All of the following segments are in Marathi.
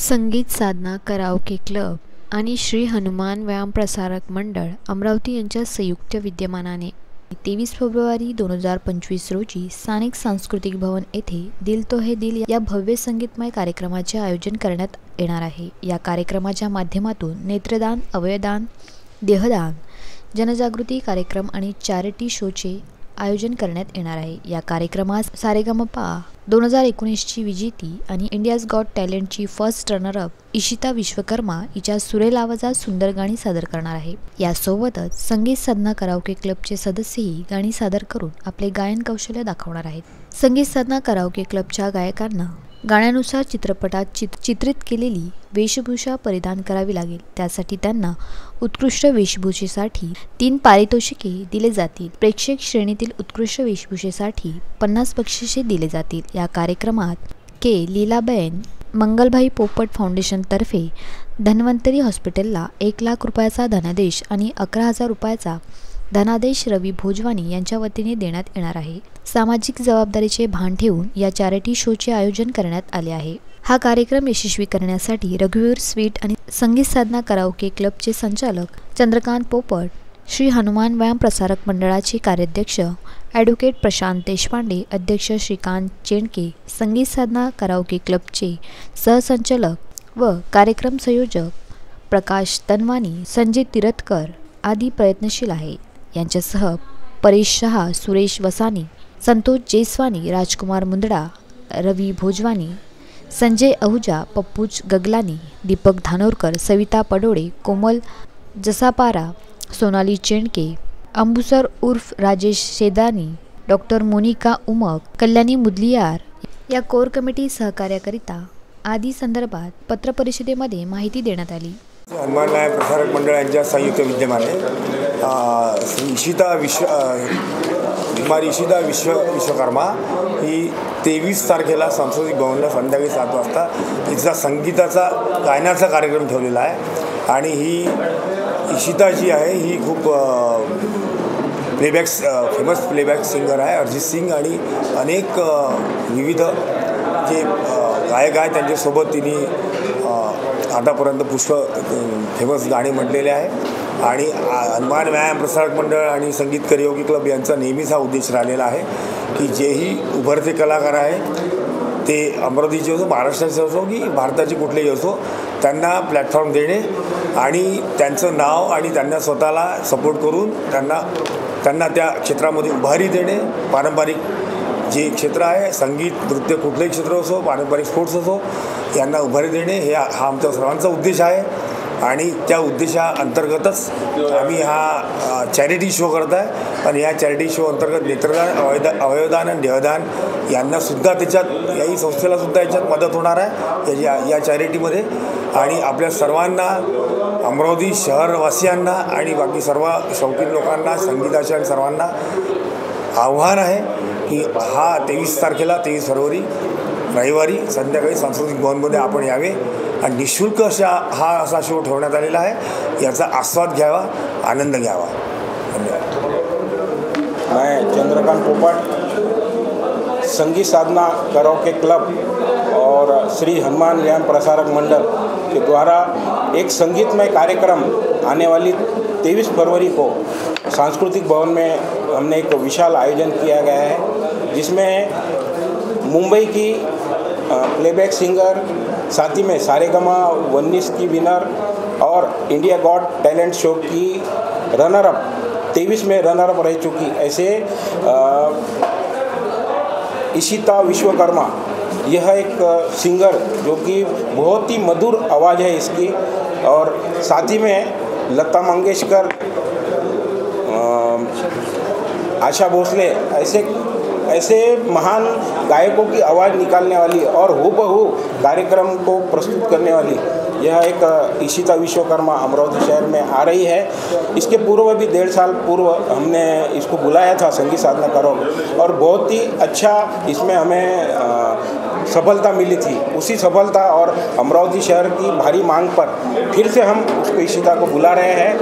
संगीत साधना कराओके क्लब आणि श्री हनुमान व्यायाम प्रसारक मंडळ अमरावती यांच्या संयुक्त विद्यमानाने 23 फेब्रुवारी 2025 रोजी स्थानिक सांस्कृतिक भवन येथे दिल तो है दिल या भव्य संगीतमय कार्यक्रमाचे आयोजन करण्यात येणार आहे। या कार्यक्रमाच्या माध्यमातून नेत्रदान, अवयवदान, देहदान, जनजागृती कार्यक्रम आणि चॅरिटी शोचे आयोजन करण्यात येणार आहे। या कार्यक्रमात सारेगमपा 2019 ची विजेती आणि इंडियाज गॉट टॅलेंटची first runner up Ishita Vishwakarma हिच्या सुरेल आवाजात सुंदर गाणी सादर करणार आहे। यासोबतच संगीत साधना कराओके क्लबचे सदस्यही गाणी सादर करून आपले गायन कौशल्य दाखवणार आहेत। संगीत साधना कराओके क्लबच्या गायकांना गाण्यानुसार चित्रपटात चित्रित केलेली वेशभूषा परिधान करावी लागेल। त्यासाठी त्यांना उत्कृष्ट वेशभूषेसाठी 3 पारितोषिके दिले जातील। प्रेक्षक श्रेणीतील उत्कृष्ट वेशभूषेसाठी 50 बक्षिसे दिले जातील। या कार्यक्रमात के लीलाबेन मंगलभाई पोपट फाउंडेशन तर्फे धन्वंतरी हॉस्पिटलला 1 लाख रुपयाचा धनादेश आणि 11,000 रुपयाचा धनादेश रवी भोजवानी यांच्या वतीने देण्यात येणार आहे। सामाजिक जबाबदारीचे भान ठेवून या चॅरिटी शोचे आयोजन करण्यात आले आहे। हा कार्यक्रम यशस्वी करण्यासाठी रघुवीर स्वीट आणि संगीत साधना कराओके क्लबचे संचालक चंद्रकांत पोपट, श्री हनुमान व्यायाम प्रसारक मंडळाचे कार्याध्यक्ष ॲडव्होकेट प्रशांत देशपांडे, अध्यक्ष श्रीकांत चेंडके, संगीत साधना कराओके क्लबचे सहसंचालक व कार्यक्रम संयोजक प्रकाश तनवानी, संजय तिरतकर आदी प्रयत्नशील आहे। यांच्यासह परेश शहा, सुरेश वसानी, संतोष जयस्वानी, राजकुमार मुंदडा, रवी भोजवानी, संजय अहुजा, पप्पूज गगलानी, दीपक धानोरकर, सविता पडोळे, कोमल जसापारा, सोनाली चेंडके, अंबुसर उर्फ राजेश शेदानी, डॉक्टर मोनिका उमक, कल्याणी मुदलियार या कोर कमिटी सहकार्याकरिता आदी संदर्भात पत्रपरिषदेमध्ये माहिती देण्यात आली। हनुमान व्यायाम प्रसारक मंडळ यांच्या संयुक्त विद्यमाने इशिता विश्वकर्मा ही 23 तारखेला सांस्कृतिक भवनला संध्याकाळी 7 वाजता तिचा संगीताचा गायनाचा कार्यक्रम ठेवलेला आहे। आणि ही इशिता जी आहे ही खूप फेमस प्लेबॅक सिंगर आहे। अरिजित सिंग आणि अनेक विविध जे गायक आहेत त्यांच्यासोबत तिने आतापर्यंत पुष्कळ फेमस गाणी म्हटलेले आहे। आणि हनुमान व्यायाम प्रसारक मंडळ आणि संगीत कराओके क्लब यांचा नेहमीच हा उद्देश राहिलेला आहे की जेही उभरते कलाकार आहे ते अमरावतीचे असो, महाराष्ट्राचे असो की भारताचे कुठलेही असो, त्यांना प्लॅटफॉर्म देणे आणि त्यांचं नाव आणि त्यांना स्वतःला सपोर्ट करून त्यांना त्या क्षेत्रामध्ये उभारी देणे। पारंपरिक जे क्षेत्र आहे, संगीत, नृत्य, कुठलेही क्षेत्र असो, पारंपरिक स्पोर्ट्स असो, यांना उभारी देणे हा आमचा सर्वांचा उद्देश आहे। आणि त्या उद्देशाअंतर्गतच आम्ही हा चॅरिटी शो करत आहे। आणि या चॅरिटी शो अंतर्गत नेत्रदान, अवयवदान आणि देहदान यांनासुद्धा त्याच्यात याही संस्थेलासुद्धा याच्यात मदत होणार आहे या चॅरिटीमध्ये। आणि आपल्या सर्वांना, अमरावती शहरवासियांना आणि बाकी सर्व शौकीन लोकांना, संगीताच्या आणि सर्वांना आव्हान आहे की हा 23 तारखेला 23 फरवरी रविवारी संध्याकाळी सांस्कृतिक भवनमध्ये आपण यावे आणि निःशुल्क असा शो ठेवण्यात आलेला आहे। याचा आस्वाद घ्यावा, आनंद घ्यावा। धन्यवाद। मैं चंद्रकांत पोपट, संगीत साधना कराओके क्लब और श्री हनुमान व्यायाम प्रसारक मंडल के द्वारा एक संगीतमय कार्यक्रम आने वाली 23 फरवरी को सांस्कृतिक भवन में हमने एक विशाल आयोजन किया गया है, जिसमें मुंबई की प्लेबैक सिंगर, साथ ही में सारेगमा 19 की विनर और इंडिया गॉट टैलेंट शो की रनर अप 23 में रनर अप रह चुकी ऐसे इशिता विश्वकर्मा, यह एक सिंगर जो कि बहुत ही मधुर आवाज़ है इसकी, और साथ ही में लता मंगेशकर, आशा भोसले ऐसे महान गायकों की आवाज़ निकालने वाली और हूबहू कार्यक्रम को प्रस्तुत करने वाली यह एक इशिता विश्वकर्मा अमरावती शहर में आ रही है। इसके पूर्व भी 1.5 साल पूर्व हमने इसको बुलाया था संगीत साधना करो, और बहुत ही अच्छा इसमें हमें सफलता मिली थी। उसी सफलता और अमरावती शहर की भारी मांग पर फिर से हम उसको इशिता को बुला रहे हैं।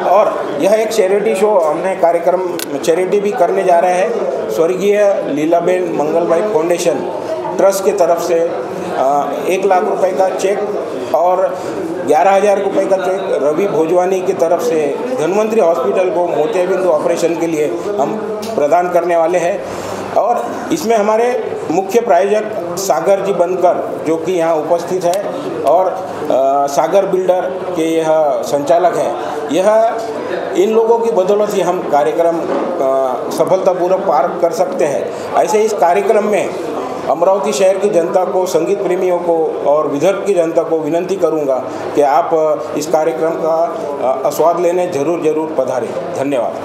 और यह एक चैरिटी शो हमने कार्यक्रम चैरिटी भी करने जा रहे हैं। स्वर्गीय लीलाबेन मंगलभाई फाउंडेशन ट्रस्ट की तरफ से 1 लाख रुपए का चेक और 11,000 रुपये का चेक रवि भोजवानी की तरफ से धन्वंतरी हॉस्पिटल को मोतियाबिंदु ऑपरेशन के लिए हम प्रदान करने वाले हैं। और इसमें हमारे मुख्य प्रायोजक सागर जी बनकर जो कि यहाँ उपस्थित है, और सागर बिल्डर के यह संचालक हैं। यह इन लोगों की बदौलत ही हम कार्यक्रम सफलतापूर्वक पार कर सकते हैं। ऐसे इस कार्यक्रम में अमरावती शहर की जनता को, संगीत प्रेमियों को और विदर्भ की जनता को विनंती करूंगा कि आप इस कार्यक्रम का आस्वाद लेने जरूर पधारें। धन्यवाद।